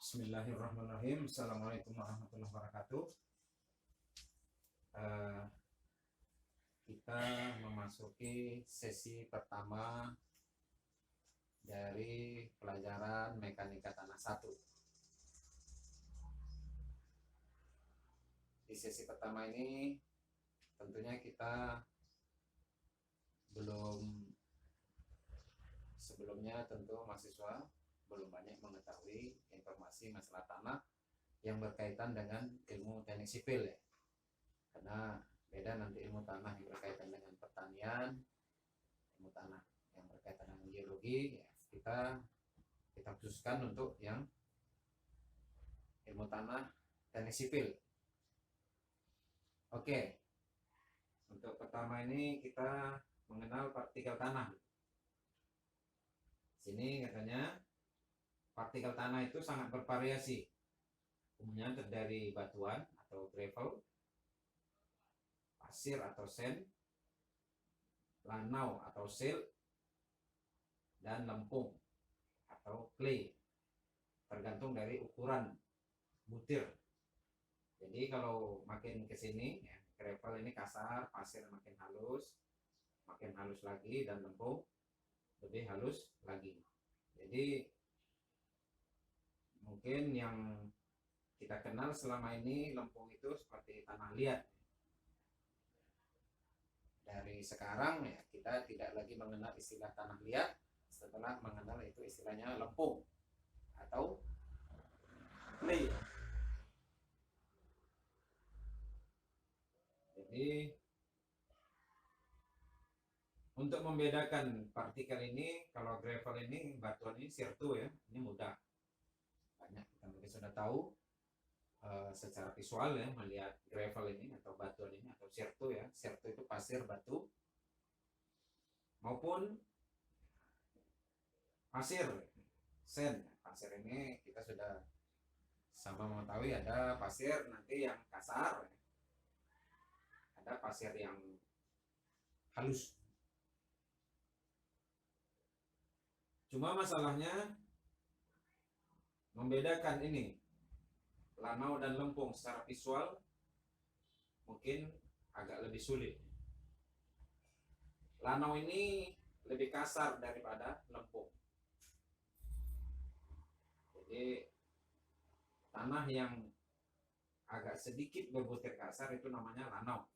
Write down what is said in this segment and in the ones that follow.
Bismillahirrahmanirrahim. Assalamualaikum warahmatullahi wabarakatuh. Eh, kita memasuki sesi pertama dari pelajaran mekanika tanah 1. Di sesi pertama ini tentunya kita sebelumnya tentu mahasiswa belum banyak mengetahui informasi masalah tanah yang berkaitan dengan ilmu teknik sipil ya. Karena beda nanti ilmu tanah yang berkaitan dengan pertanian, ilmu tanah yang berkaitan dengan geologi ya, kita khususkan untuk yang ilmu tanah teknik sipil. Oke. Untuk pertama ini kita mengenal partikel tanah. Sini katanya partikel tanah itu sangat bervariasi. Umumnya terdiri batuan atau gravel, pasir atau sand, lanau atau silt, dan lempung atau clay. Tergantung dari ukuran butir. Jadi kalau makin ke sini ya, gravel ini kasar, pasir makin halus lagi, dan lempung lebih halus lagi. Jadi mungkin yang kita kenal selama ini lempung itu seperti tanah liat. Dari sekarang ya kita tidak lagi mengenal istilah tanah liat setelah mengenal itu istilahnya lempung atau clay. Jadi untuk membedakan partikel ini, kalau gravel ini batuan ini sirtu ya, ini mudah. Banyak kita mungkin sudah tahu secara visual ya, melihat gravel ini atau batuan ini atau sirtu ya. Sirtu itu pasir batu, maupun pasir sand. Pasir ini kita sudah sama mengetahui ada pasir nanti yang kasar, ada pasir yang halus. Cuma masalahnya membedakan ini lanau dan lempung secara visual mungkin agak lebih sulit. Lanau ini lebih kasar daripada lempung. Jadi tanah yang agak sedikit berbutir kasar itu namanya lanau.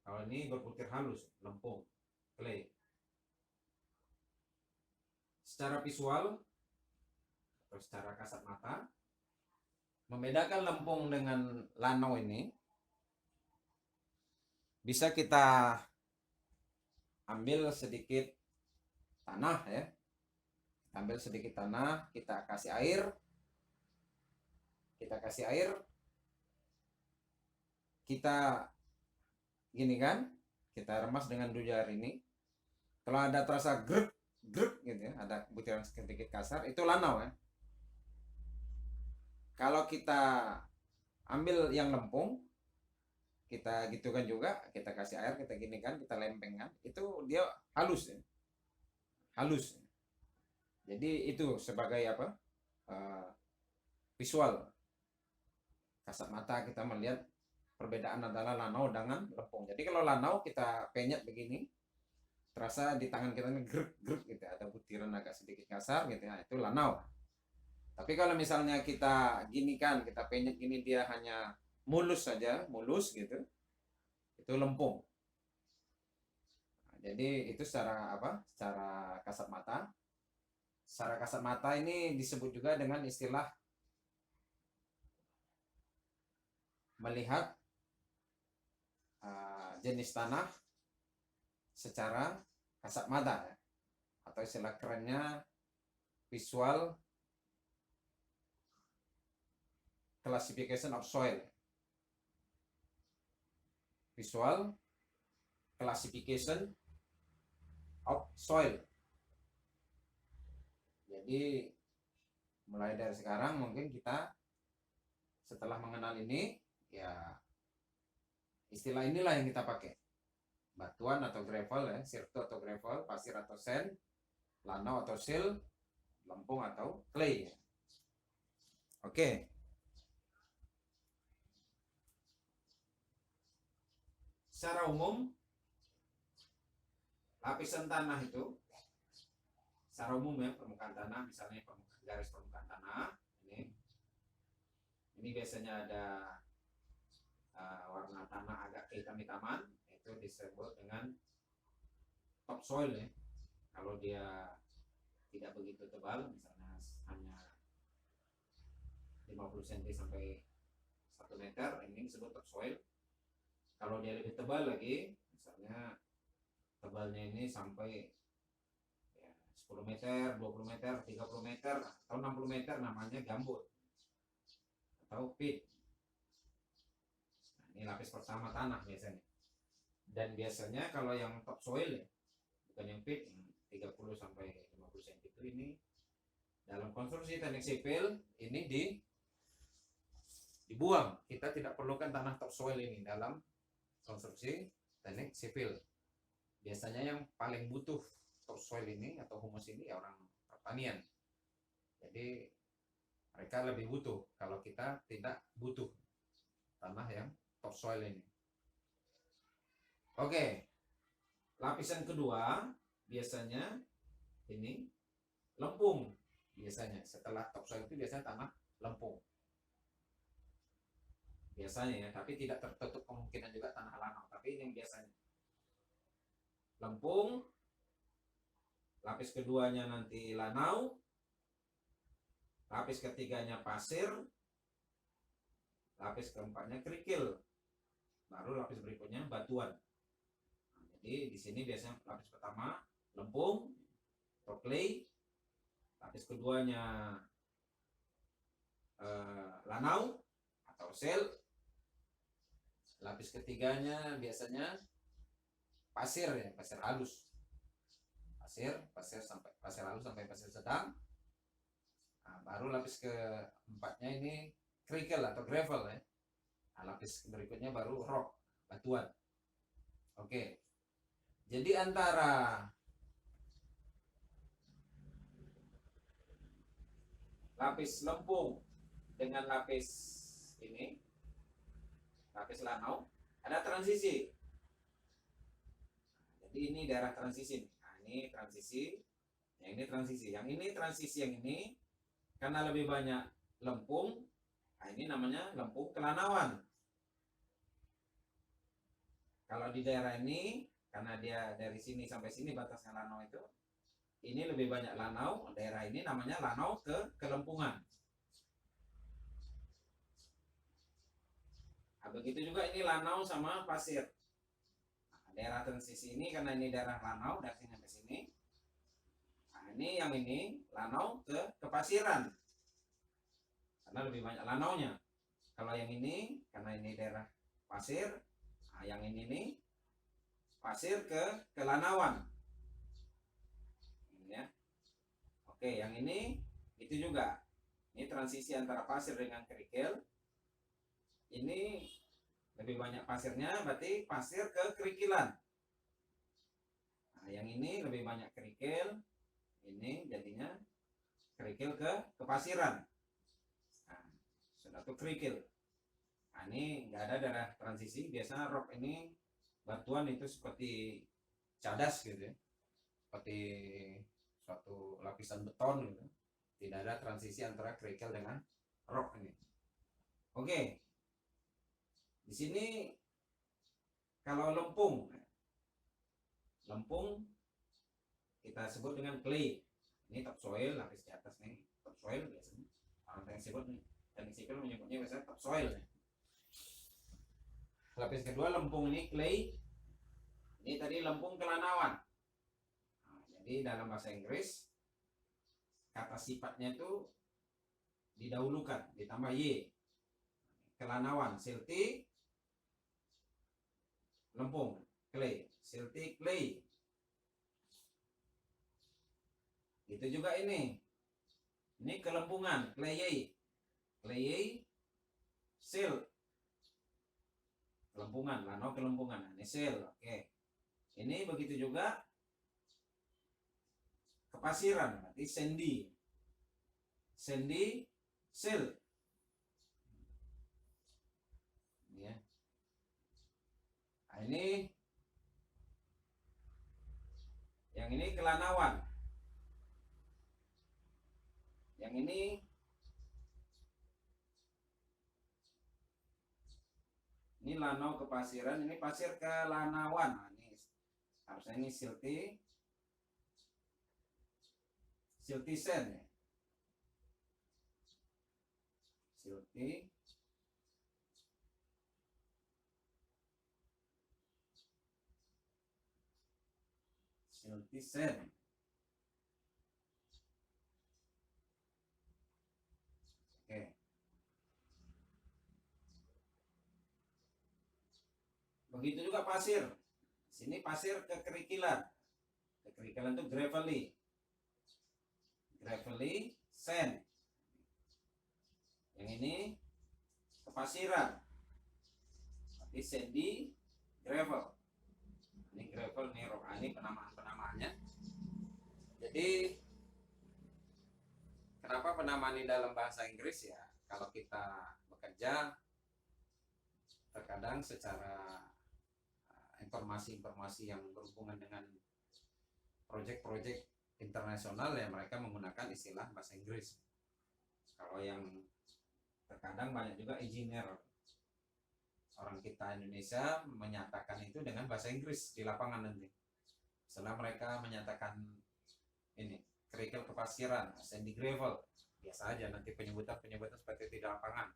Kalau ini berbutir halus, lempung, clay. Secara visual atau secara kasat mata, membedakan lempung dengan lanau ini bisa kita ambil sedikit tanah ya. Ambil sedikit tanah, kita kasih air. Kita gini kan, kita remas dengan dua jari ini. Kalau ada terasa grek gitu ya, ada butiran sedikit kasar, itu lanau ya. Kalau kita ambil yang lempung, kita gitukan juga, kita kasih air, kita gini kan, kita lempengkan, itu dia halus ya. Halus. Jadi itu sebagai apa? Visual. Kasat mata kita melihat perbedaan adalah lanau dengan lempung. Jadi kalau lanau kita penyet begini, terasa di tangan kita ini grek gitu, ada butiran agak sedikit kasar gitu ya, itu lanau. Tapi kalau misalnya kita gini kan, kita penyet gini, dia hanya mulus saja, mulus gitu, itu lempung. Nah, jadi itu secara apa? Secara kasat mata. Secara kasat mata ini disebut juga dengan istilah melihat jenis tanah secara kasat mata ya. Atau istilah kerennya visual classification of soil. Visual classification of soil. Jadi mulai dari sekarang mungkin kita setelah mengenal ini ya, istilah inilah yang kita pakai. Batuan atau gravel ya, sirtu atau gravel, pasir atau sand, lanau atau silt, lempung atau clay ya. Oke. Secara umum lapisan tanah itu secara umum ya, permukaan tanah, misalnya garis permukaan tanah ini biasanya ada warna tanah agak kehitam-hitaman, itu disebut dengan topsoil ya. Kalau dia tidak begitu tebal, misalnya hanya 50 cm sampai 1 meter, ini disebut topsoil. Kalau dia lebih tebal lagi, misalnya tebalnya ini sampai 10 meter, 20 meter, 30 meter, atau 60 meter, namanya gambut atau pit. Nah, ini lapis pertama tanah biasanya. Dan biasanya kalau yang topsoil ya, bukan yang pit, 30 sampai 50 cm itu, ini dalam konstruksi teknik sipil ini dibuang. Kita tidak perlukan tanah topsoil ini dalam konstruksi teknik sipil. Biasanya yang paling butuh topsoil ini atau humus ini ya orang pertanian. Jadi mereka lebih butuh, kalau kita tidak butuh tanah yang topsoil ini. Oke, lapisan kedua biasanya ini lempung. Biasanya setelah topsoil itu biasanya tanah lempung. Biasanya ya, tapi tidak tertutup kemungkinan juga tanah lanau. Tapi ini yang biasanya lempung. Lapis keduanya nanti lanau, lapis ketiganya pasir, lapis keempatnya kerikil, baru lapis berikutnya batuan. Nah, jadi di sini biasanya lapis pertama lempung atau clay, lapis keduanya lanau atau sel, lapis ketiganya biasanya pasir ya, pasir halus. Pasir halus sampai pasir sedang. Nah, baru lapis keempatnya ini kerikil atau gravel ya. Nah, lapis berikutnya baru rock, batuan. Oke. Jadi antara lapis lempung dengan lapis ini, lapis lanau, ada transisi. Jadi ini daerah transisi. Ini transisi, yang ini transisi, yang ini karena lebih banyak lempung, nah ini namanya lempung kelanauan. Kalau di daerah ini, karena dia dari sini sampai sini batasnya lanau itu, ini lebih banyak lanau, daerah ini namanya lanau kelempungan. Nah, begitu juga ini lanau sama pasir. Daerah transisi ini karena ini daerah lanau dari sini sampai sini. Nah, ini yang ini lanau ke pasiran. Karena lebih banyak lanaunya. Kalau yang ini karena ini daerah pasir, nah yang ini nih pasir ke lanauan. Ini ya. Oke, yang ini itu juga. Ini transisi antara pasir dengan kerikil. Ini lebih banyak pasirnya, berarti pasir ke kerikilan. Nah, yang ini lebih banyak kerikil, ini jadinya kerikil ke pasiran. Nah, sudah tuh kerikil. Nah, ini nggak ada daerah transisi. Biasanya rock ini batuan itu seperti cadas gitu ya, seperti suatu lapisan beton gitu. Tidak ada transisi antara kerikil dengan rock ini. Oke. Di sini kalau lempung kita sebut dengan clay. Ini topsoil, lapis di atas nih topsoil biasanya. Orang teknik sipil menyebutnya biasanya topsoil. Lapis kedua lempung ini clay. Ini tadi lempung kelanauan. Nah, jadi dalam bahasa Inggris kata sifatnya itu didahulukan, ditambah y. Kelanauan, silty, lempung, clay, silty, clay. Itu juga ini kelempungan, clay, silt, kelempungan, lanau kelempungan, ini silt. Oke, ini begitu juga kepasiran, berarti sandy, silt. ini yang ini Kelanawan, yang ini Lanau Kepasiran, ini Pasir Kelanawan. Nah, ini harusnya ini Siltisen ya. Siltisen. Oke. Begitu juga pasir. Sini pasir kekerikilan. Kekerikilan itu gravelly sand. Yang ini kepasiran. Tapi sandy gravel. Ini gravel, ini rock. Ini penamaan-penamaannya. Jadi kenapa penamaan ini dalam bahasa Inggris ya? Kalau kita bekerja terkadang secara informasi-informasi yang berhubungan dengan proyek-proyek internasional ya mereka menggunakan istilah bahasa Inggris. Kalau yang terkadang banyak juga engineer orang kita Indonesia menyatakan itu dengan bahasa Inggris di lapangan nanti. Setelah mereka menyatakan ini kerikil kepasiran, sandy gravel, biasa aja nanti penyebutan seperti itu di lapangan.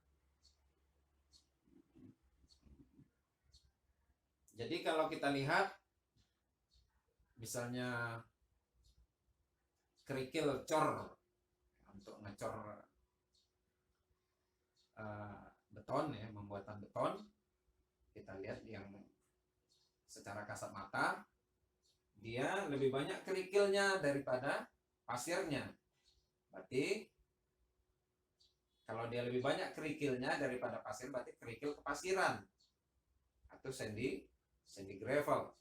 Jadi kalau kita lihat misalnya kerikil cor untuk ngecor beton ya, pembuatan beton, kita lihat yang secara kasat mata dia lebih banyak kerikilnya daripada pasirnya. Berarti kalau dia lebih banyak kerikilnya daripada pasir, berarti kerikil kepasiran atau sandy gravel.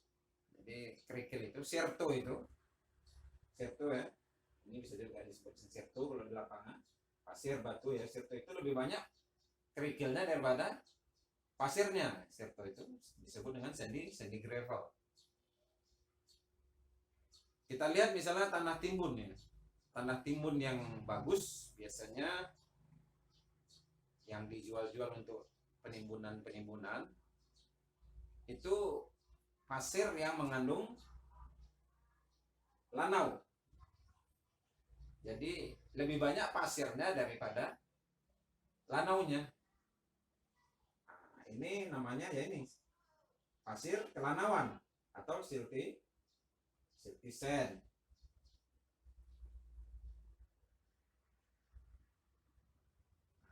Jadi kerikil itu sirto ya, ini bisa juga disebut sirto kalau di lapangan. Pasir batu ya, sirto itu lebih banyak kerikilnya daripada pasirnya. Sirto itu disebut dengan sandy gravel. Kita lihat misalnya tanah timbun ya. Tanah timbun yang bagus biasanya yang dijual-jual untuk penimbunan itu pasir yang mengandung lanau. Jadi lebih banyak pasirnya daripada lanaunya. Nah, ini namanya ya ini pasir kelanauan atau siltisen.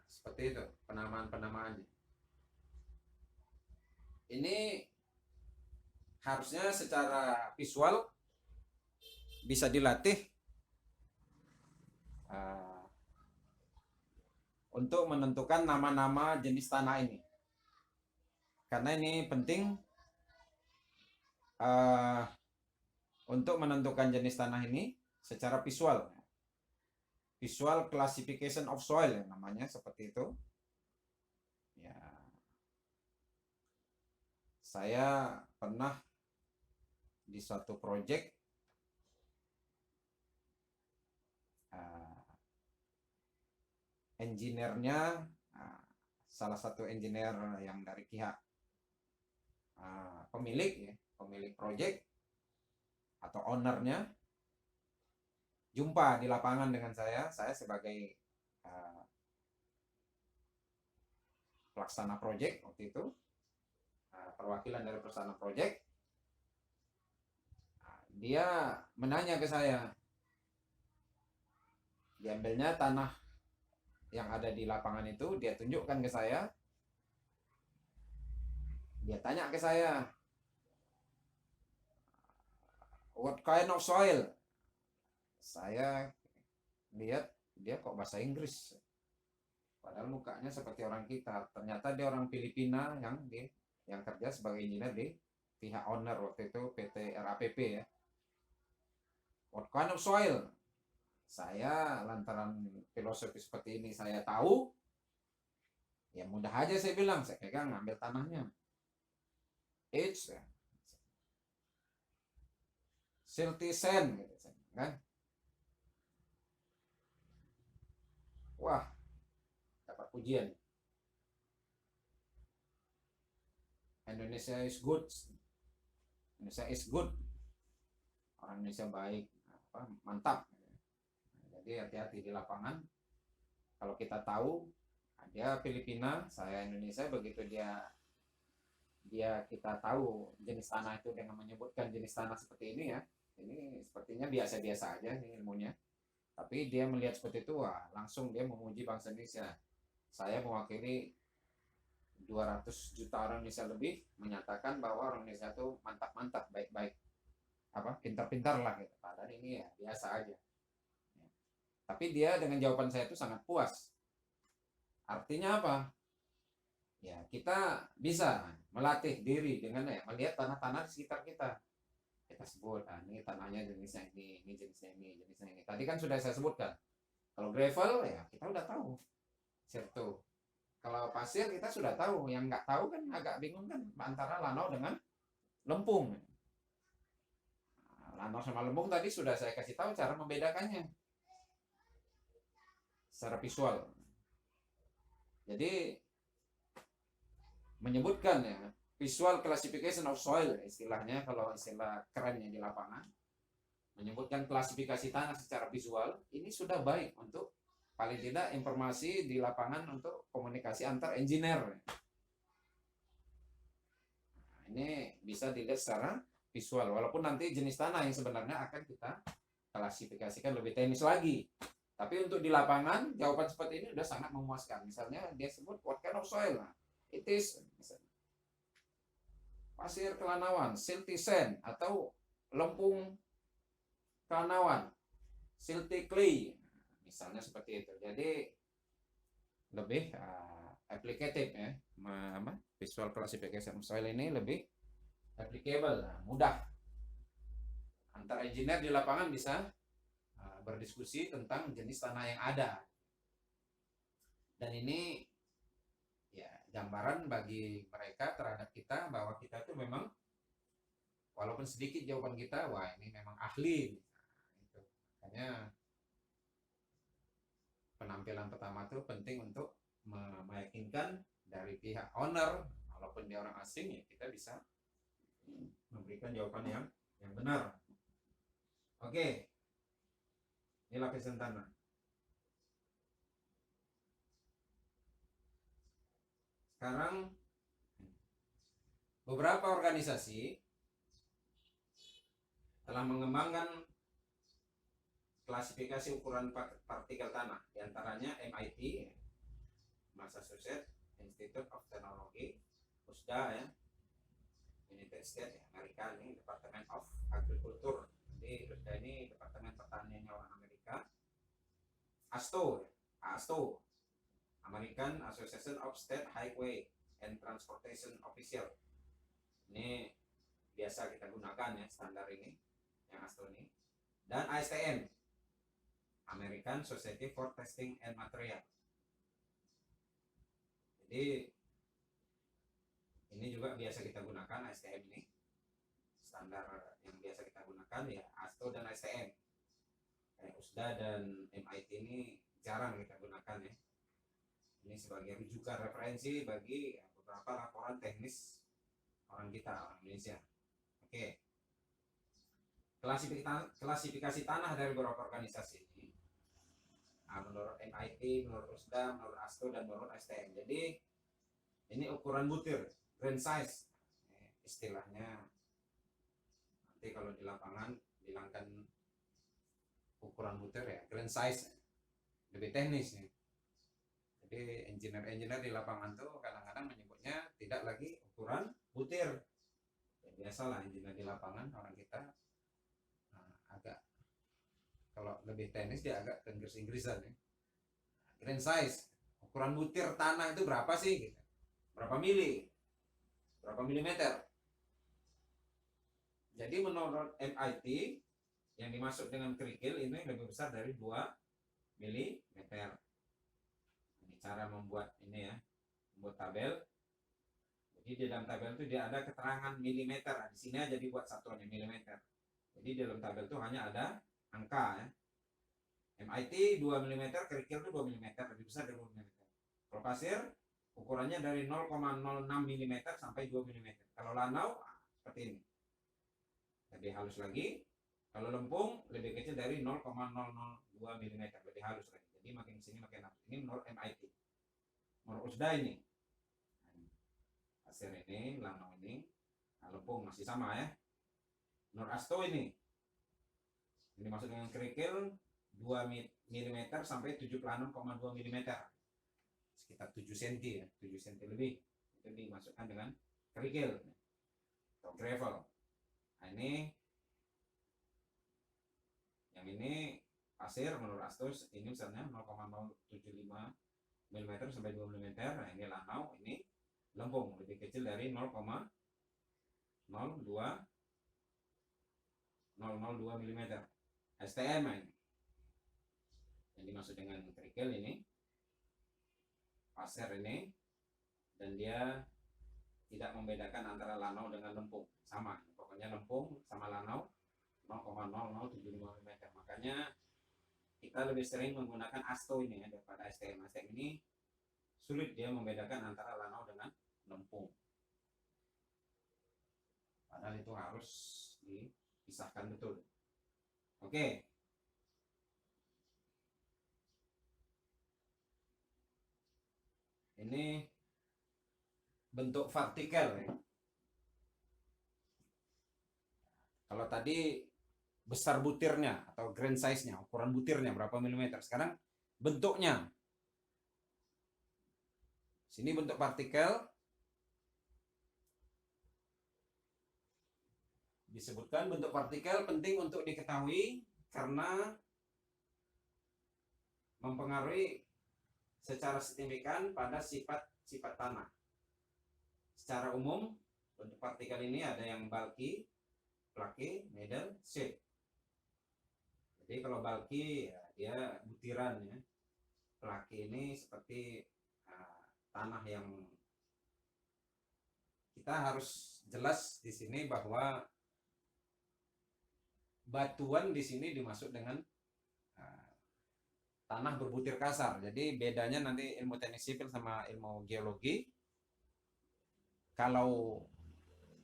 Seperti itu penamaan-penamaannya. Ini harusnya secara visual bisa dilatih untuk menentukan nama-nama jenis tanah ini, karena ini penting untuk menentukan jenis tanah ini secara visual classification of soil ya, namanya seperti itu ya. Saya pernah di suatu proyek engineer-nya salah satu engineer yang dari pihak pemilik proyek atau ownernya jumpa di lapangan dengan saya sebagai pelaksana proyek waktu itu, perwakilan dari pelaksana proyek. Dia menanya ke saya, diambilnya tanah yang ada di lapangan itu, dia tunjukkan ke saya, dia tanya ke saya, what kind of soil? Saya lihat dia kok bahasa Inggris, padahal mukanya seperti orang kita. Ternyata dia orang Filipina yang kerja sebagai engineer di pihak owner waktu itu, PT RAPP ya. What kind of soil? Saya lantaran filosofi seperti ini saya tahu, ya mudah aja saya bilang, saya pegang ngambil tanahnya. H ya. Silty sand gitu kan. Wah, dapat pujian. Indonesia is good. Indonesia is good. Orang Indonesia baik, mantap. Jadi hati-hati di lapangan. Kalau kita tahu dia Filipina, saya Indonesia, begitu dia kita tahu jenis tanah itu dengan menyebutkan jenis tanah seperti ini ya. Ini sepertinya biasa-biasa aja nih ilmunya. Tapi dia melihat seperti itu, wah, langsung dia memuji bangsa Indonesia. Saya mewakili 200 juta orang Indonesia lebih menyatakan bahwa orang Indonesia itu mantap-mantap, baik-baik, pintar-pintar lah gitu. Padahal ini ya biasa aja. Tapi dia dengan jawaban saya itu sangat puas. Artinya apa? Ya, kita bisa melatih diri dengan melihat tanah-tanah di sekitar kita. Kita sebut, ini tanahnya jenisnya ini jenisnya ini, jenisnya ini. Tadi kan sudah saya sebutkan. Kalau gravel ya kita udah tahu. Sirto. Kalau pasir kita sudah tahu. Yang nggak tahu kan agak bingung kan antara lanau dengan lempung. Lanau sama lempung tadi sudah saya kasih tahu cara membedakannya secara visual. Jadi menyebutkan ya visual classification of soil, istilahnya kalau istilah kerennya di lapangan, menyebutkan klasifikasi tanah secara visual, ini sudah baik untuk paling tidak informasi di lapangan untuk komunikasi antar engineer. Nah, ini bisa dilihat secara visual, walaupun nanti jenis tanah yang sebenarnya akan kita klasifikasikan lebih teknis lagi. Tapi untuk di lapangan, jawaban seperti ini sudah sangat memuaskan. Misalnya dia sebut what kind of soil, it is misalnya, pasir kelanawan, silty sand, atau lempung kelanawan, silty clay, misalnya seperti itu. Jadi lebih applicative ya, visual classification soil ini lebih applicable, mudah. Antar engineer di lapangan bisa berdiskusi tentang jenis tanah yang ada. Dan ini ya gambaran bagi mereka terhadap kita bahwa kita itu memang walaupun sedikit jawaban kita, wah ini memang ahli. Itu. Makanya penampilan pertama itu penting untuk meyakinkan dari pihak owner, walaupun dia orang asing ya kita bisa memberikan jawaban yang benar. Oke. Ini lapisan tanah. Sekarang beberapa organisasi telah mengembangkan klasifikasi ukuran partikel tanah, diantaranya MIT, Massachusetts Institute of Technology, USDA ya, United States ya, Amerika, ini Department of Agriculture. Jadi USDA ini Departemen Pertaniannya orang Amerika. AASHTO, American Association of State Highway and Transportation Official. Ini biasa kita gunakan ya, standar ini, yang AASHTO ini. Dan ASTM, American Society for Testing and Material. Jadi ini juga biasa kita gunakan, ASTM ini. Standar yang biasa kita gunakan ya AASHTO dan ASTM. USDA dan MIT ini jarang kita gunakan ya. Ini sebagai rujukan referensi bagi beberapa laporan teknis orang kita, orang Indonesia. Oke. Klasifikasi tanah dari beberapa organisasi ini, menurut MIT, menurut USDA, menurut AASHTO, dan menurut STM. Jadi ini ukuran butir, grain size, istilahnya. Nanti kalau di lapangan bilangkan ukuran butir ya, grain size, lebih teknis ya. Jadi engineer di lapangan tuh kadang-kadang menyebutnya tidak lagi ukuran butir. Ya, biasalah engineer di lapangan orang kita agak kalau lebih teknis dia agak ke Inggris-Inggrisan ya. Grain size, ukuran butir tanah itu berapa sih? Gitu. Berapa mili? Berapa milimeter? Jadi menurut MIT yang dimasuk dengan kerikil ini lebih besar dari 2 milimeter. Ini cara membuat ini ya, membuat tabel Jadi di dalam tabel itu dia ada keterangan milimeter. Nah, di sini aja dibuat satuannya milimeter. Jadi di dalam tabel itu hanya ada angka ya. MIT 2 mm, kerikil itu 2 mm, lebih besar dari 2 mm. Kalau pasir ukurannya dari 0,06 mm sampai 2 mm. Kalau lanau seperti ini. Lebih halus lagi. Kalau lempung lebih kecil dari 0,002 mm, lebih halus lagi. Jadi makin sini makin halus. Ini menurut MIT. Menurut USDA ini. Pasir ini, lanau ini. Nah, lempung masih sama ya. Menurut ASTO ini. Ini maksud dengan kerikil 2 mm sampai 76,2 mm. Sekitar 7 cm ya, 7 cm lebih. Itu dimasukkan dengan kerikil atau gravel. Nah, ini yang ini pasir menurut ASTOS ini misalnya 0,075 mm sampai 2 mm. Nah, ini lanau, ini lempung lebih kecil dari 0,002 mm. STM ini yang dimaksud dengan kerikil ini pasir ini, dan dia tidak membedakan antara lanau dengan lempung, sama pokoknya lempung sama lanau 0,0075 mm. Makanya kita lebih sering menggunakan ASTO ini ya daripada STM. STM ini sulit dia membedakan antara lanau dengan lempung, padahal itu harus dipisahkan betul. Oke. Ini bentuk vertikal ya. Kalau tadi besar butirnya atau grain size-nya, ukuran butirnya berapa milimeter. Sekarang bentuknya. Sini bentuk partikel. Disebutkan bentuk partikel penting untuk diketahui karena mempengaruhi secara signifikan pada sifat-sifat tanah. Secara umum, bentuk partikel ini ada yang bulky, flaky, middle, shape. Jadi kalau bulky ya, dia butiran ya. Flaky ini seperti tanah yang kita harus jelas di sini bahwa batuan di sini dimaksud dengan tanah berbutir kasar. Jadi bedanya nanti ilmu teknik sipil sama ilmu geologi. Kalau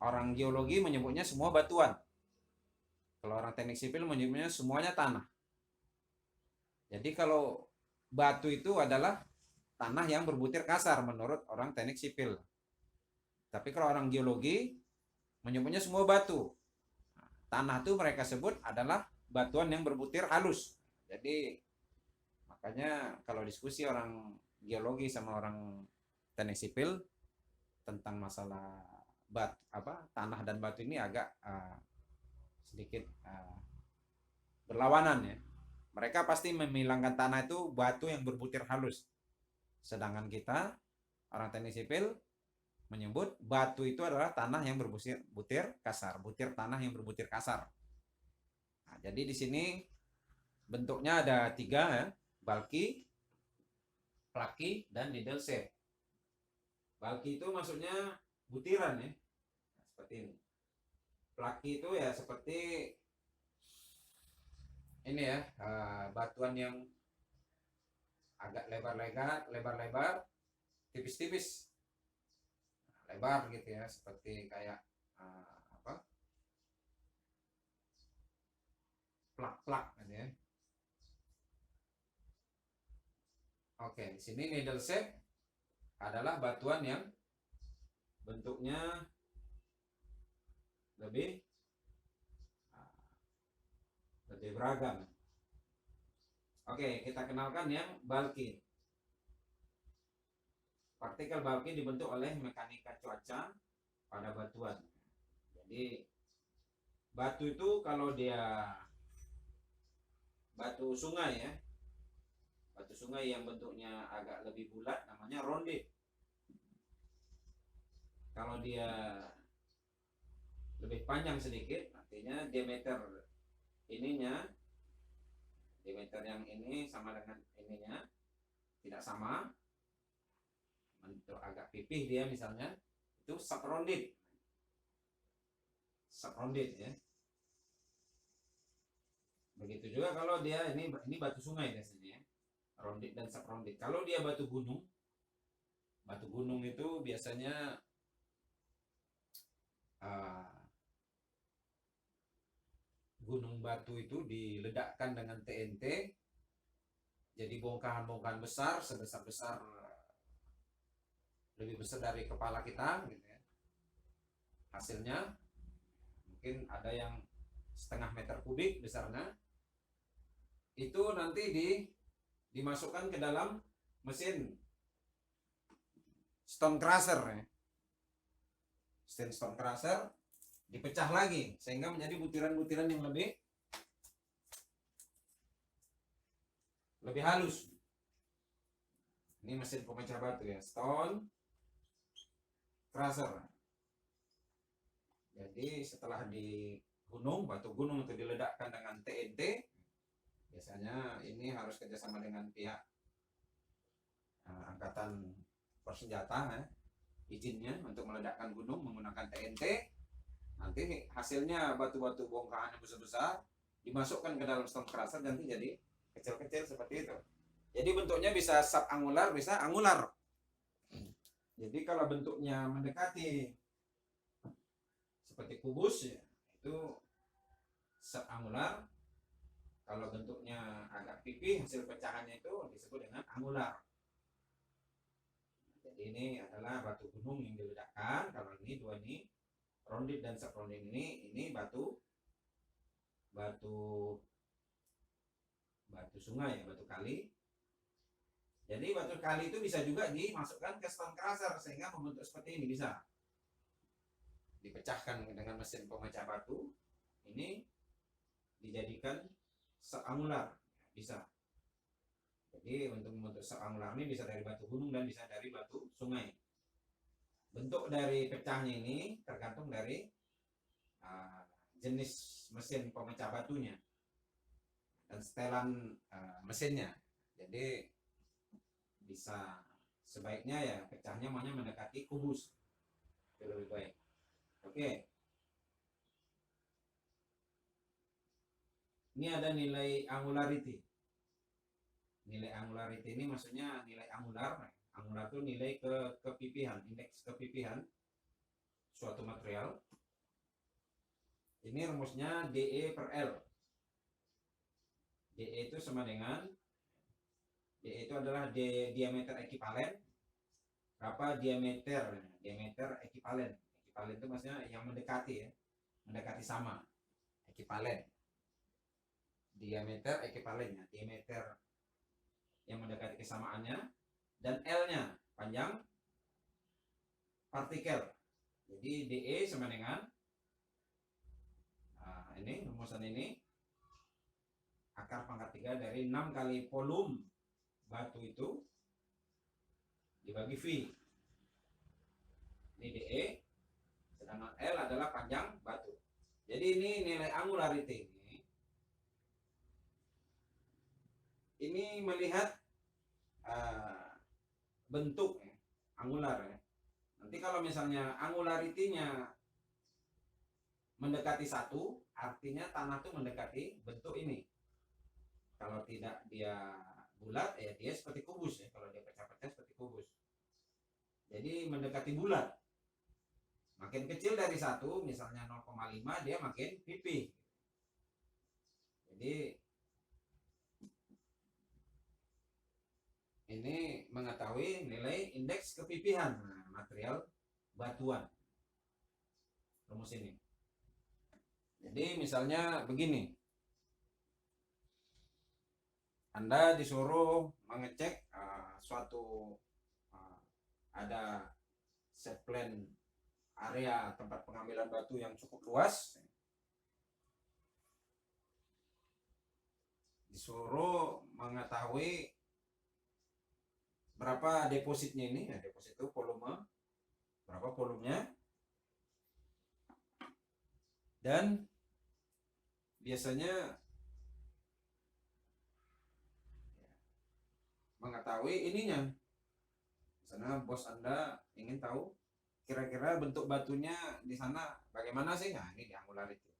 orang geologi menyebutnya semua batuan. Kalau orang teknik sipil menyebutnya semuanya tanah. Jadi kalau batu itu adalah tanah yang berbutir kasar menurut orang teknik sipil. Tapi kalau orang geologi menyebutnya semua batu. Tanah itu mereka sebut adalah batuan yang berbutir halus. Jadi makanya kalau diskusi orang geologi sama orang teknik sipil tentang masalah tanah dan batu ini agak sedikit berlawanan ya. Mereka pasti memilangkan tanah itu batu yang berbutir halus. Sedangkan kita orang teknik sipil menyebut batu itu adalah tanah yang berbutir kasar, butir tanah yang berbutir kasar. Nah, jadi di sini bentuknya ada 3 ya. Bulky, flaky, dan needle shape. Bulky itu maksudnya butiran ya, nah, seperti ini. Flaky itu ya seperti ini ya, batuan yang agak lebar-lebar, tipis-tipis, lebar gitu ya, seperti kayak plak-plak gitu ya. Oke, di sini needle shape adalah batuan yang bentuknya lebih beragam. Oke, kita kenalkan yang bulky. Partikel bulky dibentuk oleh mekanika cuaca pada batuan. Jadi batu itu kalau dia batu sungai ya, batu sungai yang bentuknya agak lebih bulat namanya ronde. Kalau dia lebih panjang sedikit, artinya diameter yang ini sama dengan ininya tidak sama, bentuk agak pipih dia misalnya, itu itu saprondit. Saprondit ya. Begitu juga kalau dia ini batu sungai biasanya ya. Rondit dan saprondit. Kalau dia batu gunung itu biasanya gunung batu itu diledakkan dengan TNT, jadi bongkahan-bongkahan besar sebesar-besar, lebih besar dari kepala kita gitu ya. Hasilnya mungkin ada yang setengah meter kubik besarnya, itu nanti dimasukkan ke dalam mesin stone crusher ya. Stone crusher dipecah lagi sehingga menjadi butiran-butiran yang lebih halus. Ini mesin pemecah batu ya, stone crusher. Jadi setelah di batu gunung itu diledakkan dengan TNT, biasanya ini harus kerjasama dengan pihak angkatan bersenjata ya, izinnya untuk meledakkan gunung menggunakan TNT. Nanti hasilnya batu-batu bongkahan yang besar-besar dimasukkan ke dalam stone crusher, nanti jadi kecil-kecil seperti itu. Jadi bentuknya bisa subangular, bisa angular. Jadi kalau bentuknya mendekati seperti kubus ya, itu subangular. Kalau bentuknya agak pipih, hasil pecahannya itu disebut dengan angular. Jadi ini adalah batu gunung yang diledakkan. Kalau ini dua ini rondit dan saprondit, ini batu sungai ya, batu kali. Jadi batu kali itu bisa juga dimasukkan ke stone crusher sehingga membentuk seperti ini, bisa dipecahkan dengan mesin pemecah batu. Ini dijadikan subangular, bisa. Jadi untuk membentuk subangular ini bisa dari batu gunung dan bisa dari batu sungai. Bentuk dari pecahnya ini tergantung dari jenis mesin pemecah batunya dan setelan mesinnya. Jadi bisa sebaiknya ya pecahnya maunya mendekati kubus, itu lebih baik. Oke. Ini ada nilai angularity. Nilai angularity ini maksudnya nilai angular. Angular itu nilai kepipihan, indeks kepipihan suatu material. Ini rumusnya DE per L. DE itu sama dengan, DE itu adalah diameter ekivalen. Berapa diameter ekivalen? Ekivalen itu maksudnya yang mendekati ya, mendekati sama, ekivalen. Diameter ekivalennya, diameter yang mendekati kesamaannya, dan L-nya panjang partikel. Jadi DE sama dengan ini rumusan ini akar pangkat 3 dari 6 kali volume batu itu dibagi V. Ini DE, sedangkan L adalah panjang batu. Jadi ini nilai angularity ini melihat bentuk ya, angular ya. Nanti kalau misalnya angularity-nya mendekati 1, artinya tanah itu mendekati bentuk ini. Kalau tidak dia bulat ya dia seperti kubus ya, kalau dia pecah-pecah seperti kubus. Jadi mendekati bulat. Makin kecil dari 1, misalnya 0,5, dia makin pipih. Jadi ini mengetahui nilai indeks kepipihan material batuan. Rumus ini. Jadi misalnya begini. Anda disuruh mengecek suatu ada set plan area tempat pengambilan batu yang cukup luas. Disuruh mengetahui berapa depositnya ini, ya deposit itu volume, berapa volumenya, dan biasanya mengetahui ininya. Misalnya bos Anda ingin tahu kira-kira bentuk batunya di sana bagaimana sih? Nah, ini di angularity.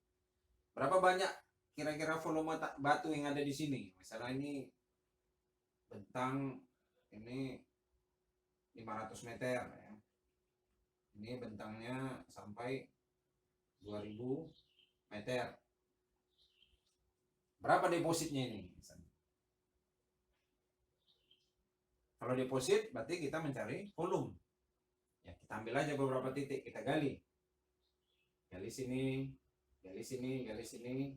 Berapa banyak kira-kira volume batu yang ada di sini? Misalnya ini bentang ini 500 meter ya. Ini bentangnya sampai 2000 meter. Berapa depositnya ini? Misalnya. Kalau deposit berarti kita mencari volume. Ya, kita ambil aja beberapa titik, kita gali. Gali sini, gali sini, gali sini.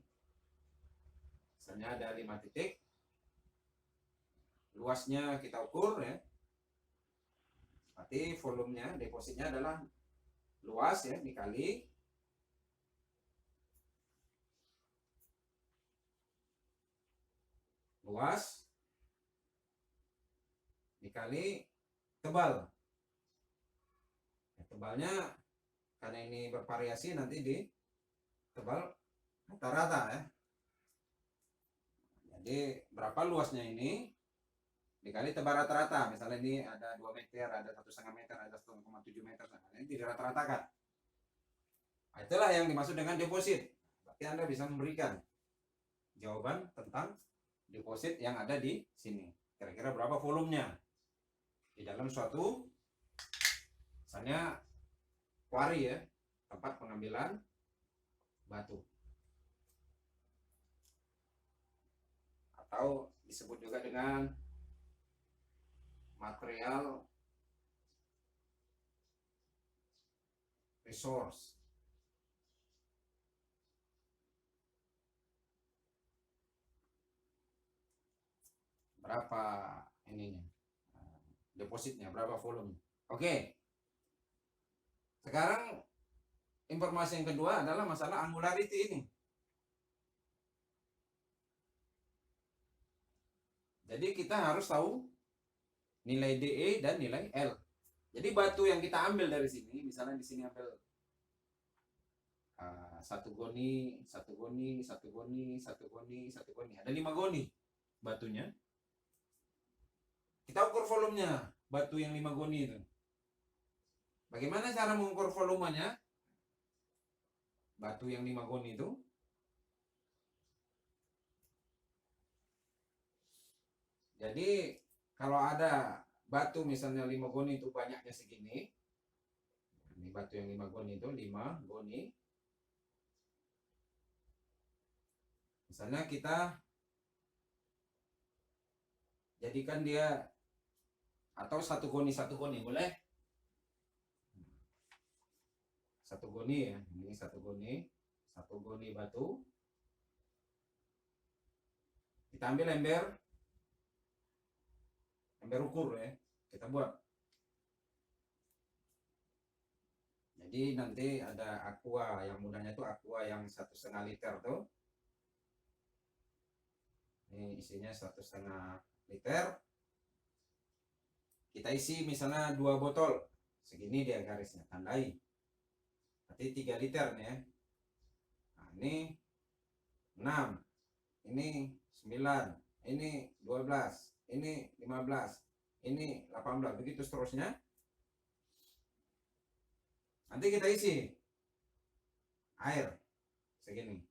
Misalnya ada 5 titik. Luasnya kita ukur ya. Berarti volumenya, depositnya adalah luas ya, dikali luas dikali tebal. Ya, tebalnya karena ini bervariasi nanti di tebal rata-rata ya. Jadi berapa luasnya ini dikali tebal rata-rata. Misalnya ini ada 2 meter, ada 1,5 meter, ada 1,7 meter. Nah, ini dirata-ratakan. Nah, itulah yang dimaksud dengan deposit. Berarti Anda bisa memberikan jawaban tentang deposit yang ada di sini. Kira-kira berapa volumenya di dalam suatu, misalnya quarry ya, tempat pengambilan batu. Atau disebut juga dengan material resource. Berapa ininya, depositnya, berapa volume. Oke, sekarang informasi yang kedua adalah masalah angularity ini. Jadi kita harus tahu nilai DE dan nilai L. Jadi batu yang kita ambil dari sini, misalnya di sini ambil satu goni, satu goni, satu goni, satu goni, satu goni. Ada 5 goni batunya. Kita ukur volumenya batu yang 5 goni itu. Bagaimana cara mengukur volumenya batu yang 5 goni itu? Jadi kalau ada batu misalnya 5 goni itu banyaknya segini. Ini batu yang 5 goni itu 5 goni. Misalnya kita jadikan dia atau satu goni boleh? Satu goni ya, ini satu goni batu. Kita ambil ember ukur ya, kita buat. Jadi nanti ada aqua yang mudahnya itu aqua yang 1,5 liter tuh. Ini isinya 1,5 liter. Kita isi misalnya 2 botol, segini dia garisnya, tandai. Berarti 3 liter nih ya. Nah, ini 6, ini 9, ini 12, ini 15, ini 18, begitu seterusnya. Nanti kita isi air segini.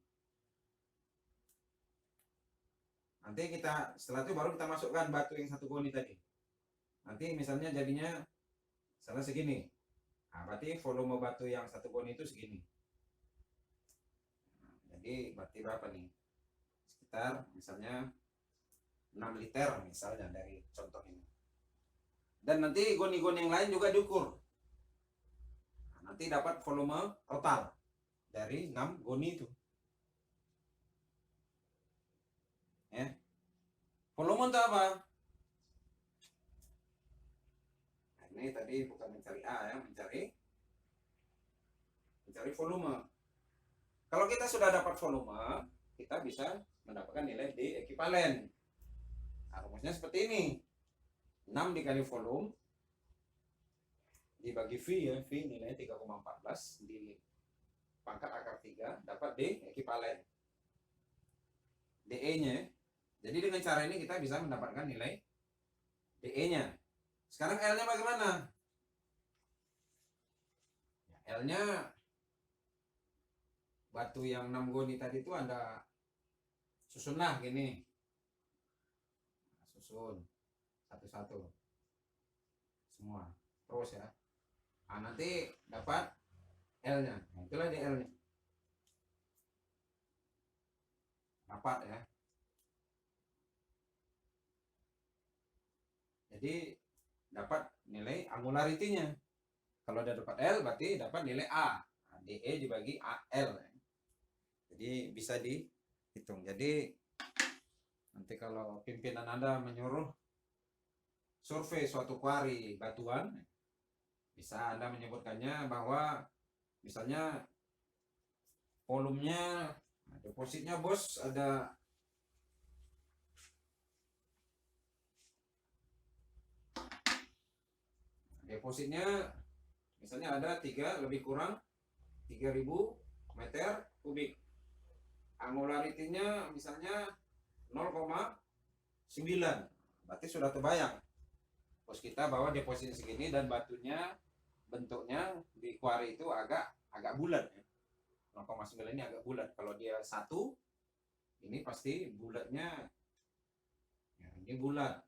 Nanti kita setelah itu baru kita masukkan batu yang satu goni tadi. Nanti misalnya jadinya misalnya segini. Nah, berarti volume batu yang satu goni itu segini. Nah, jadi berarti berapa nih? Sekitar misalnya 6 liter misalnya dari contoh ini. Dan nanti goni-goni yang lain juga diukur. Nah, nanti dapat volume total dari 6 goni itu. Ya. Volume itu apa? Nah, ini tadi bukan mencari A ya, mencari volume. Kalau kita sudah dapat volume, kita bisa mendapatkan nilai D ekivalen. Nah, rumusnya seperti ini. 6 dikali volume dibagi V ya, V nilai 3,14 di pangkat akar 3 dapat D ekivalen. DE-nya. Jadi dengan cara ini kita bisa mendapatkan nilai DE-nya. Sekarang L-nya bagaimana? L-nya batu yang 6 goni tadi itu ada susun lah gini. Nah, susun satu-satu semua terus ya. Nah, nanti dapat L-nya. Nah, itulah di L-nya. Dapat ya. Jadi dapat nilai angularity-nya. Kalau udah dapat L berarti dapat nilai A. Nah, DE dibagi AL. Jadi bisa dihitung. Jadi nanti kalau pimpinan Anda menyuruh survei suatu kuari batuan, bisa Anda menyebutkannya bahwa misalnya volumenya, depositnya bos ada depositnya misalnya ada 3 lebih kurang 3000 meter kubik. Angularity-nya misalnya 0,9. Berarti sudah terbayang. Bos kita bahwa depositnya segini dan batunya bentuknya di kuari itu agak bulat ya. 0,9 ini agak bulat. Kalau dia 1 ini pasti bulatnya ya, ini bulat.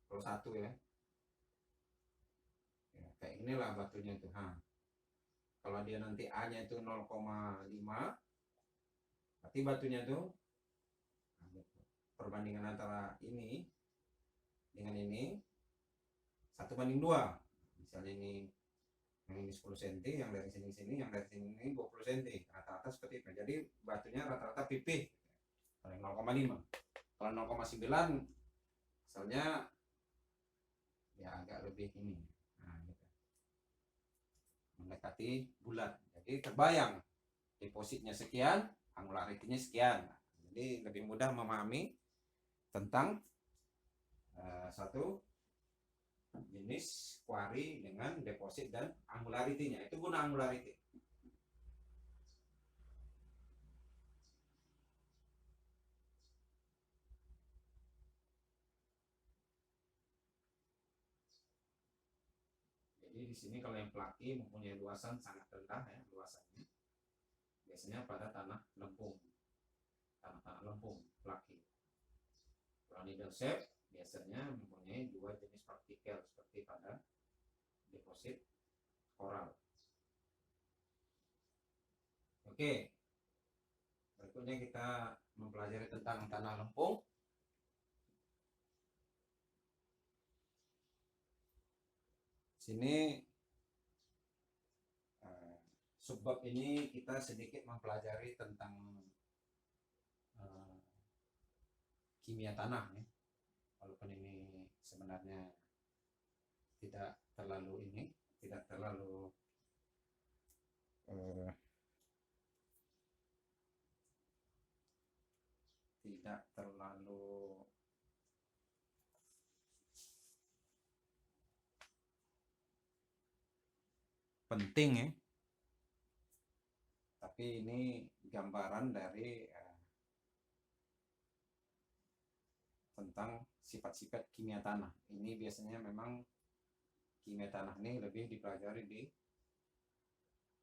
Kalau 1 ya. Ya, kayak inilah batunya itu. Kalau dia nanti A-nya itu 0,5, berarti batunya itu perbandingan antara ini dengan ini 1:2. Misalnya ini yang ini 10 cm, yang dari sini sini, yang dari sini ini 20 cm. Rata-rata seperti itu. Jadi batunya rata-rata pipih. Kalau 0,5. Kalau 0,9 misalnya ya agak lebih ini. Nah, gitu. Mendekati bulat. Jadi terbayang depositnya sekian, angularity-nya sekian. Jadi lebih mudah memahami tentang satu jenis kuari dengan deposit dan angularity-nya. Itu guna angularity. Jadi di sini kalau yang pelaki mempunyai luasan sangat rendah ya luasannya. Biasanya pada tanah lempung. Tanah-tanah lempung pelaki. Kalau needle shape biasanya mempunyai 2 jenis partikel seperti pada deposit koral. Oke. Berikutnya kita mempelajari tentang tanah lempung. Sini subbab ini kita sedikit mempelajari tentang kimia tanah ya. Walaupun ini sebenarnya tidak terlalu tidak terlalu penting ya. Tapi ini gambaran dari tentang sifat-sifat kimia tanah. Ini biasanya memang kimia tanah ini lebih dipelajari di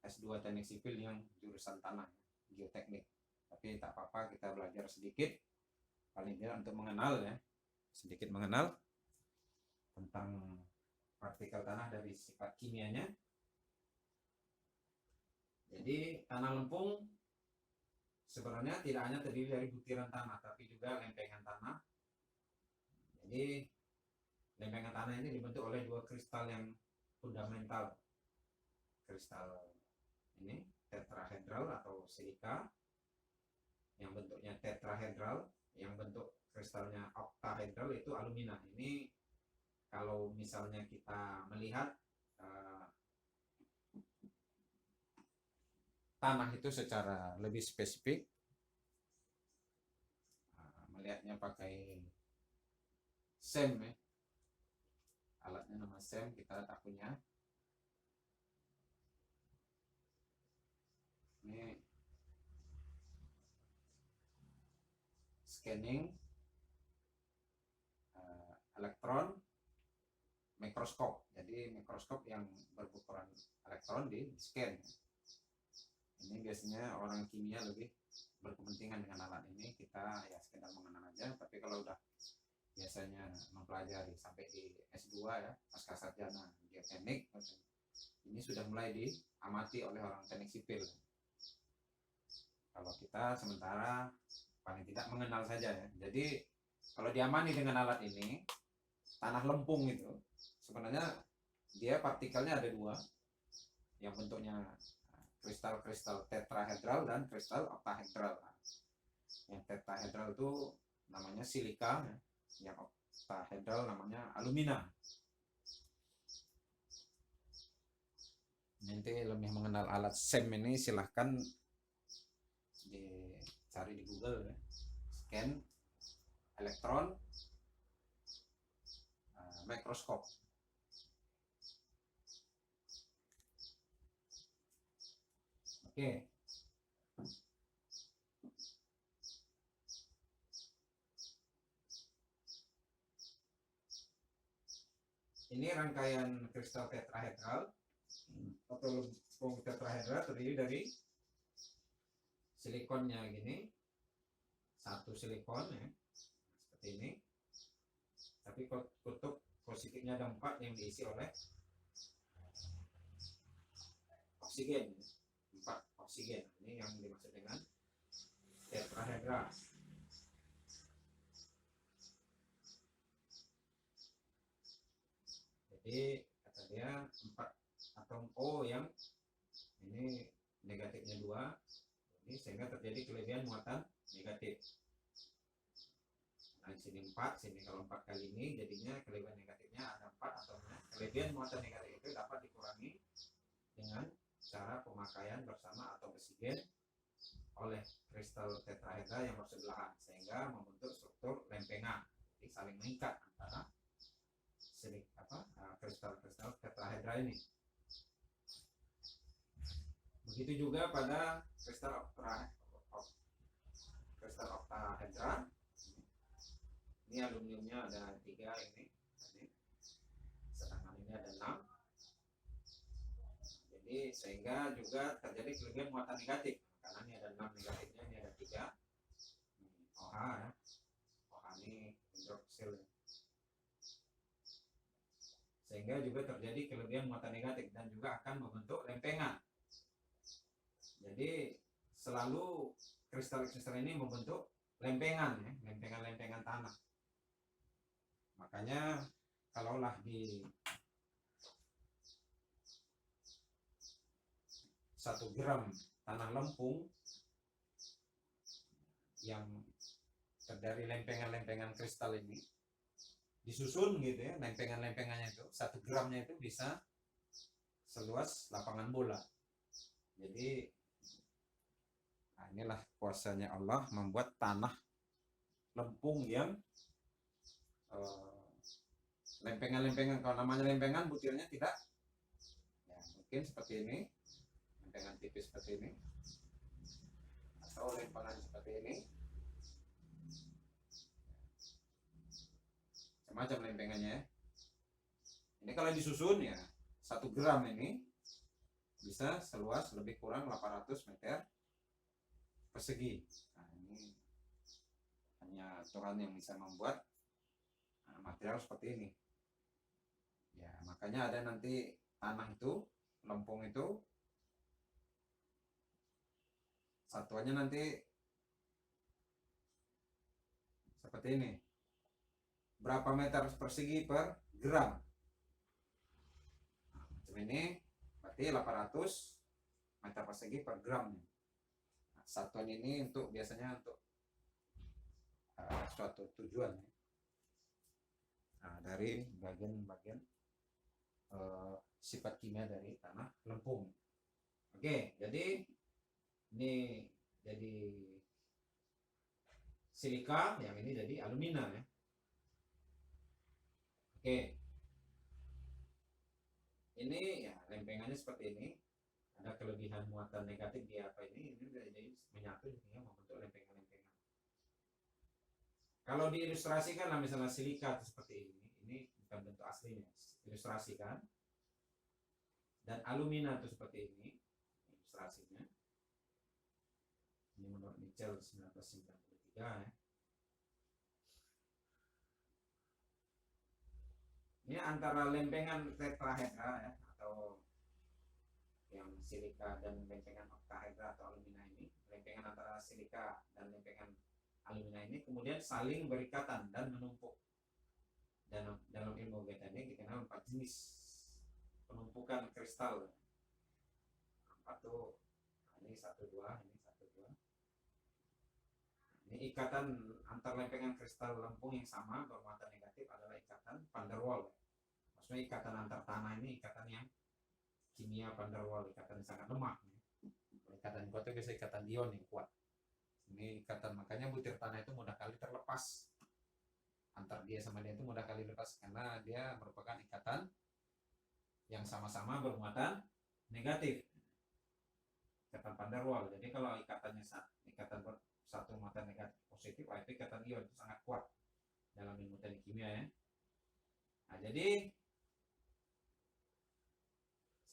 S2 Teknik Sipil yang jurusan tanah, geoteknik. Tapi tak apa-apa kita belajar sedikit, paling tidak untuk mengenal ya, sedikit mengenal tentang partikel tanah dari sifat kimianya. Jadi tanah lempung sebenarnya tidak hanya terdiri dari butiran tanah, tapi juga lempengan tanah. Jadi lempengan tanah ini dibentuk oleh 2 kristal yang fundamental. Kristal ini tetrahedral atau silika yang bentuknya tetrahedral, yang bentuk kristalnya oktahedral itu alumina. Ini kalau misalnya kita melihat tanah itu secara lebih spesifik, melihatnya pakai SEM ya. Alatnya nama SEM, kita tak punya. Ini scanning elektron mikroskop. Jadi jadi mikroskop yang berukuran elektron di scan. Ini biasanya orang kimia lebih berkepentingan dengan alat ini, kita ya sekedar mengenal aja. Tapi kalau udah biasanya mempelajari sampai di S2 ya, pasca sarjana geoteknik, ini sudah mulai diamati oleh orang teknik sipil. Kalau kita sementara paling tidak mengenal saja ya. Jadi kalau diamani dengan alat ini, tanah lempung itu sebenarnya dia partikelnya ada dua, yang bentuknya kristal-kristal tetrahedral dan kristal oktahedral. Yang tetrahedral itu namanya silika, yang oktahedral namanya alumina. Nanti lebih mengenal alat SEM ini silahkan dicari di Google ya. Scan elektron mikroskop. Oke. Ini rangkaian kristal tetrahedral atau lempung tetrahedral terdiri dari silikonnya gini, satu silikon ya, seperti ini. Tapi kutub positifnya ada 4 yang diisi oleh oksigen, 4 oksigen. Ini yang dimaksud dengan tetrahedral. Jadi kata dia 4 atom O yang ini negatifnya 2, ini sehingga terjadi kelebihan muatan negatif. Nah, sini 4, sini kalau 4 kali ini jadinya kelebihan negatifnya ada 4 atomnya. Kelebihan muatan negatif itu dapat dikurangi dengan cara pemakaian bersama atom oksigen oleh kristal tetrahedra yang bersebelahan, sehingga membentuk struktur lempengan. Jadi saling mengikat antara kristal-kristal tetrahedra ini. Begitu juga pada kristal oktahedra. Ini aluminiumnya ada 3 ini, sedangkan ini ada 6. Jadi sehingga juga terjadi kelebihan muatan negatif, karena ini ada 6 negatifnya, ini ada 3 OH ya. OH ini hidroksil, sehingga juga terjadi kelebihan muatan negatif dan juga akan membentuk lempengan. Jadi selalu kristal-kristal ini membentuk lempengan ya, lempengan-lempengan tanah. Makanya kalaulah di 1 gram tanah lempung yang terdiri lempengan-lempengan kristal ini disusun gitu ya, lempengan-lempengannya itu 1 gramnya itu bisa seluas lapangan bola. Jadi nah inilah kuasanya Allah membuat tanah lempung yang lempengan-lempengan. Kalau namanya lempengan, butirnya tidak ya, mungkin seperti ini, lempengan tipis seperti ini, atau lempengan seperti ini, macam lempengannya. Ini kalau disusun ya 1 gram ini bisa seluas lebih kurang 800 meter persegi. Nah, ini hanya Tuhan yang bisa membuat material seperti ini. Ya, makanya ada nanti tanah itu, lempung itu satuannya nanti seperti ini. Berapa meter persegi per gram? Nah, macam ini berarti 800 meter persegi per gram. Nah, satuan ini untuk biasanya untuk suatu tujuan. Nah, dari bagian-bagian sifat kimia dari tanah lempung. Oke, jadi ini jadi silika, yang ini jadi alumina ya. Oke, ini ya lempengannya seperti ini. Ada kelebihan muatan negatif di apa ini jadi menyatu sehingga membentuk lempengan-lempengan. Kalau diilustrasikan lah misalnya silika seperti ini bukan bentuk aslinya, ilustrasikan. dan alumina itu seperti ini ilustrasinya. Ini menurut Mitchell 1993 ya. Ini antara lempengan tetrahedra ya, atau yang silika dan lempengan oktahedra atau alumina ini, lempengan antara silika dan lempengan alumina ini kemudian saling berikatan dan menumpuk. Dan dalam ilmu geoteknik dikenal 4 jenis penumpukan kristal. 4 tuh, ini 1 2, ini 1 2. Ini ikatan antar lempengan kristal lempung yang sama bermuatan negatif adalah ikatan van der Waals. Maksudnya ikatan antar tanah ini ikatan yang kimia van der Waals, ikatan yang sangat lemah. Ikatan kuat itu biasa ikatan ion yang kuat. Ini ikatan, makanya butir tanah itu mudah kali terlepas. Antar dia sama dia itu mudah kali lepas karena dia merupakan ikatan yang sama-sama bermuatan negatif. Ikatan van der Waals. Jadi kalau ikatannya satu muatan negatif positif, itu ikatan ion itu sangat kuat dalam ilmu teknik kimia ya. Nah, jadi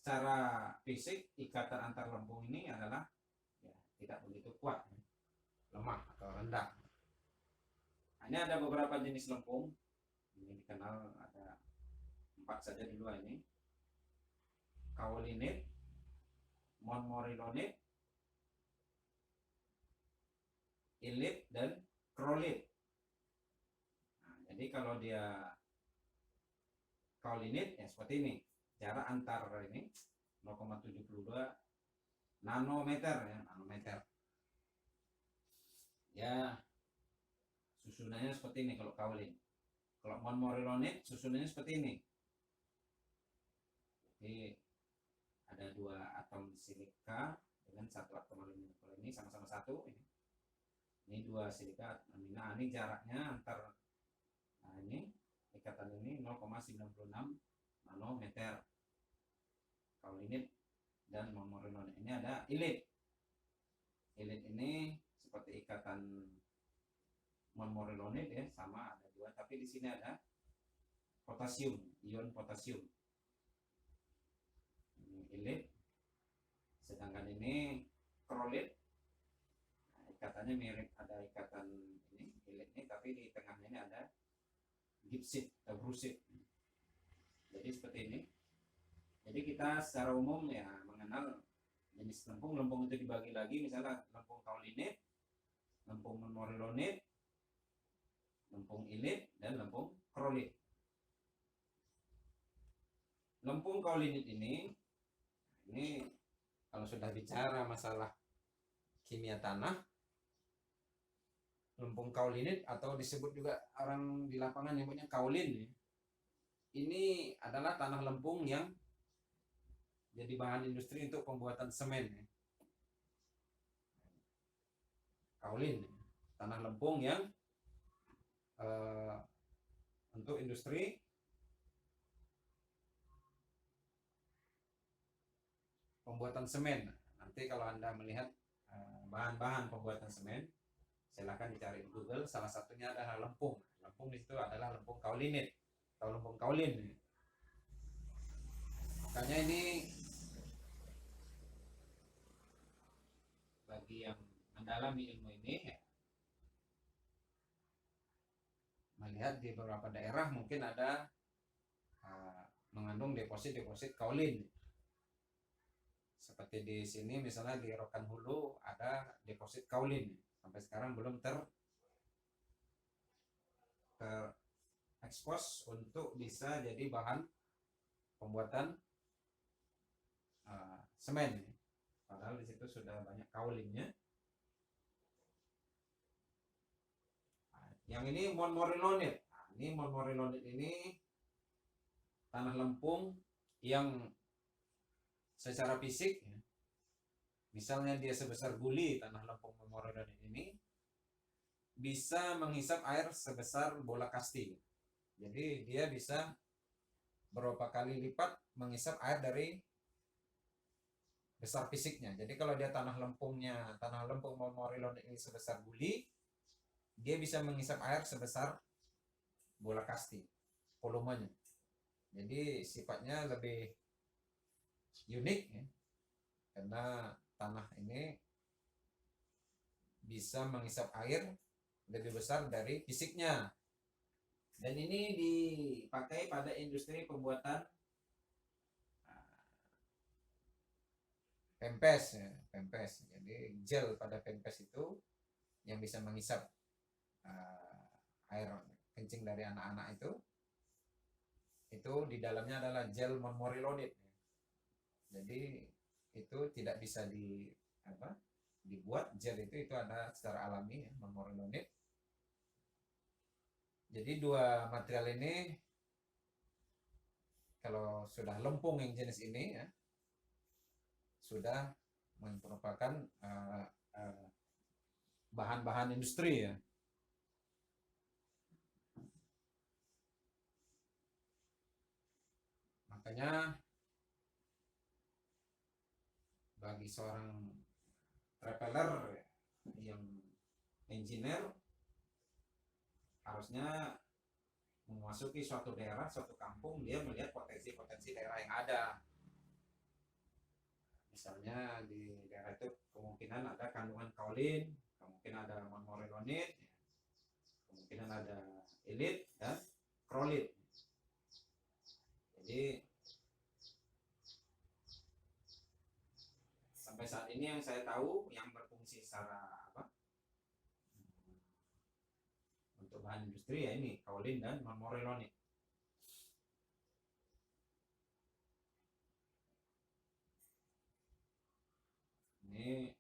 secara fisik ikatan antar lempung ini adalah ya, tidak begitu kuat, lemah atau rendah. Nah, ini ada beberapa jenis lempung. Ini dikenal ada 4 saja dulu ini. Kaolinit, montmorillonit, ilit, dan krolit. Nah, jadi kalau dia kaolinit ya seperti ini. Jarak antar ini 0,72 nanometer ya, nanometer. Ya, susunannya seperti ini kalau kaolin. Kalau montmorillonit susunannya seperti ini. Jadi ada 2 atom silika dengan 1 atom alumina. Kalau ini sama-sama 1 ini. Ini 2 silika alumina. Ini jaraknya antar, nah ini ikatan ini 0,96 nanometer. Kaolinit dan montmorillonit. Ini ada ilit. Ilit ini seperti ikatan montmorillonit ya, sama ada 2, tapi di sini ada potasium, ion potasium. Ini ilit. Sedangkan ini krolit. Nah, ikatannya mirip, ada ikatan ini ilit ini, tapi di tengahnya ini ada gipsit atau brusit. Jadi seperti ini. Jadi kita secara umum ya mengenal jenis lempung. Lempung itu dibagi lagi, misalnya lempung kaolinit, lempung montmorillonit, lempung ilit, dan lempung krolit. Lempung kaolinit ini kalau sudah bicara masalah kimia tanah, lempung kaolinit atau disebut juga orang di lapangan nyebutnya kaolin, ini adalah tanah lempung yang jadi bahan industri untuk pembuatan semen. Kaolin, tanah lempung yang untuk industri pembuatan semen. Nanti kalau Anda melihat bahan-bahan pembuatan semen, silakan dicari di Google. Salah satunya adalah lempung. Lempung di situ adalah lempung kaolinit atau lempung kaolin. Makanya ini bagi yang mendalami ilmu ini ya, melihat di beberapa daerah mungkin ada mengandung deposit-deposit kaolin. Seperti di sini misalnya di Rokan Hulu ada deposit kaolin. Sampai sekarang belum terekspos untuk bisa jadi bahan pembuatan semen. Padahal di situ sudah banyak kaulinnya. Yang ini montmorillonit. Nah, ini montmorillonit ini tanah lempung yang secara fisik ya, misalnya dia sebesar guli, tanah lempung montmorillonit ini bisa menghisap air sebesar bola kasti. Jadi dia bisa berapa kali lipat menghisap air dari besar fisiknya. Jadi kalau dia tanah lempung montmorillonit ini sebesar guli, dia bisa menghisap air sebesar bola kasti volumenya. Jadi sifatnya lebih unik ya, karena tanah ini bisa mengisap air lebih besar dari fisiknya. Dan ini dipakai pada industri pembuatan pempes ya, pempes. Jadi gel pada pempes itu yang bisa mengisap air kencing dari anak-anak itu di dalamnya adalah gel morillonate. Jadi itu tidak bisa dibuat gel itu ada secara alami ya, morillonate. Jadi dua material ini kalau sudah lempung yang jenis ini ya sudah merupakan bahan-bahan industri ya. Makanya bagi seorang traveler yang engineer harusnya memasuki suatu daerah, suatu kampung, dia melihat potensi-potensi daerah yang ada. Misalnya di daerah itu kemungkinan ada kandungan kaolin, kemungkinan ada morillonate, kemungkinan ada elit dan krolit. Jadi sampai saat ini yang saya tahu yang berfungsi secara untuk bahan industri ya ini kaolin dan morillonate. Ini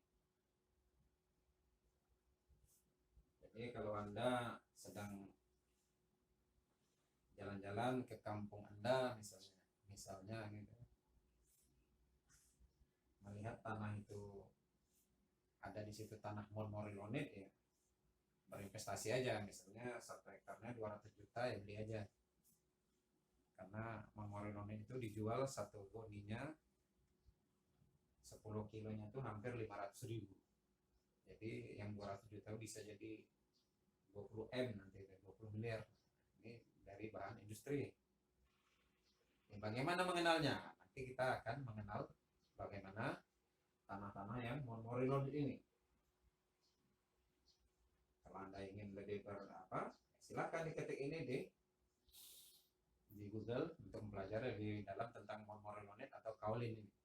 jadi kalau Anda sedang jalan-jalan ke kampung Anda misalnya gitu, melihat tanah itu ada di situ tanah morillonate ya berinvestasi aja, misalnya 1 hektarnya 200 juta ya beli aja, karena morillonate itu dijual satu goninya 10 kilonya tuh hampir 500.000. Jadi yang 200 juta bisa jadi 20 M nanti 20 miliar. Ini dari bahan industri. Bagaimana mengenalnya? Nanti kita akan mengenal bagaimana tanah-tanah yang morillonate ini. Kalau Anda ingin lebih silakan diketik ini di Google untuk mempelajari lebih dalam tentang morillonate atau kaolin ini.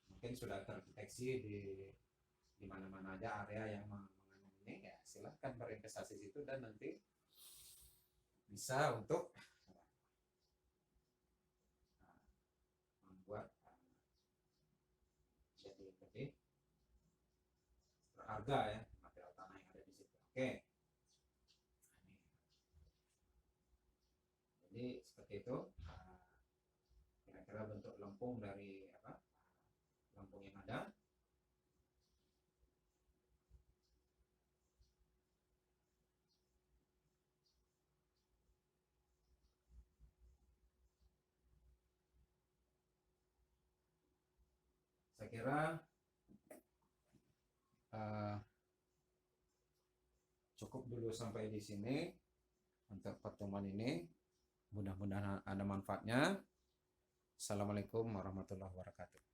Mungkin sudah terdeteksi di mana-mana aja area yang mengandung ini, ya silahkan berinvestasi situ dan nanti bisa untuk membuat jadi lebih berharga ya material tanah yang ada di situ. Oke. Jadi seperti itu kira-kira bentuk lempung dari lempung yang ada. Saya kira cukup dulu sampai di sini untuk pertemuan ini. Mudah-mudahan ada manfaatnya. Assalamualaikum warahmatullahi wabarakatuh.